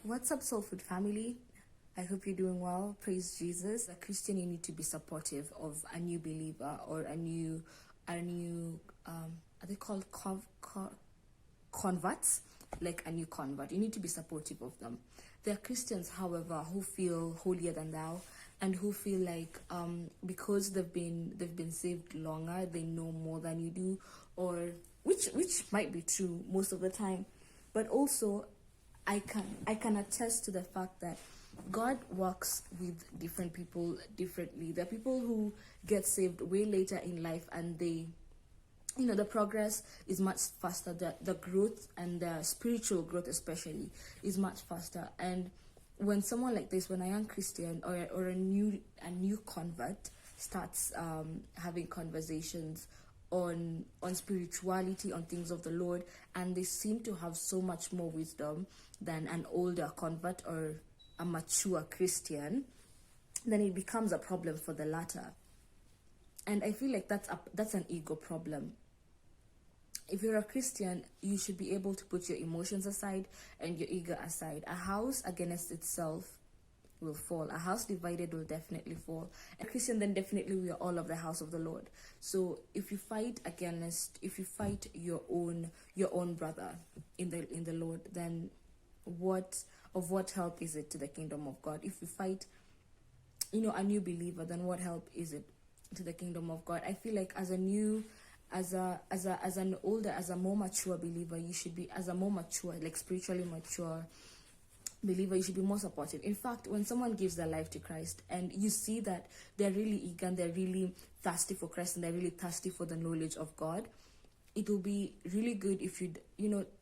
What's up, Soul Food family? I hope you're doing well. Praise Jesus. As a Christian, you need to be supportive of a new believer or a new, are they called converts? Like a new convert. You need to be supportive of them. There are Christians, however, who feel holier than thou and who feel like because they've been saved longer, they know more than you do, or which might be true most of the time, but also I can attest to the fact that God works with different people differently. There are people who get saved way later in life, and they, the progress is much faster. The growth and the spiritual growth especially is much faster. And when someone like this, when a young Christian or a new convert starts having conversations on spirituality, on things of the Lord, and they seem to have so much more wisdom than an older convert or a mature Christian, then it becomes a problem for the latter. And I feel like that's an ego problem. If you're a Christian, you should be able to put your emotions aside and your ego aside. A house against itself will fall. A house divided will definitely fall. A Christian, then definitely we are all of the house of the Lord. So if you fight your own brother in the Lord, then what help is it to the kingdom of God? If you fight, a new believer, then what help is it to the kingdom of God? I feel like as a more mature believer, you should be, as a more mature, like spiritually mature believer, you should be more supportive. In fact, when someone gives their life to Christ and you see that they're really eager and they're really thirsty for Christ and they're really thirsty for the knowledge of God, it will be really good if you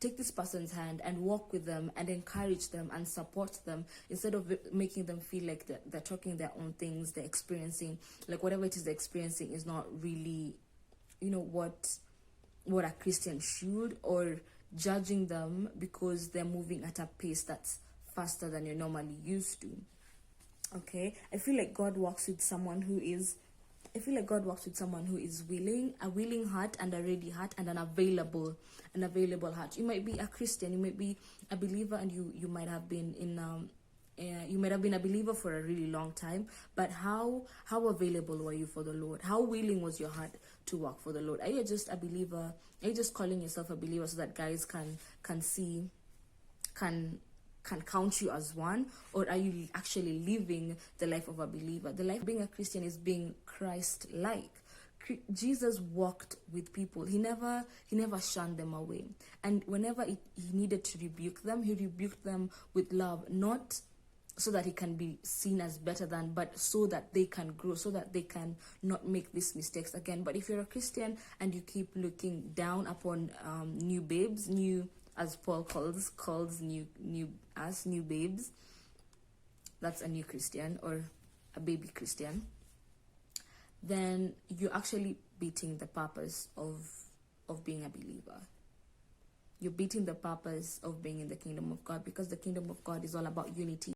take this person's hand and walk with them and encourage them and support them, instead of making them feel like they're talking their own things, they're experiencing, like whatever it is they're experiencing is not really what a Christian should, or judging them because they're moving at a pace that's faster than you're normally used to. Okay, I feel like God works with someone who is willing, a willing heart and a ready heart and an available heart. You might be a Christian, you might be a believer, and you might have been you might have been a believer for a really long time, but how available were you for the Lord? How willing was your heart to work for the Lord? Are you just a believer? Are you just calling yourself a believer so that guys can count you as one? Or are you actually living the life of a believer? The life of being a Christian is being Christ-like. Jesus walked with people. He never shunned them away. And whenever he needed to rebuke them, he rebuked them with love, not so that he can be seen as better than, but so that they can grow, so that they can not make these mistakes again. But if you're a Christian and you keep looking down upon new babes, as Paul calls new babes, that's a new Christian or a baby Christian, then you're actually beating the purpose of being a believer. You're beating the purpose of being in the kingdom of God, because the kingdom of God is all about unity.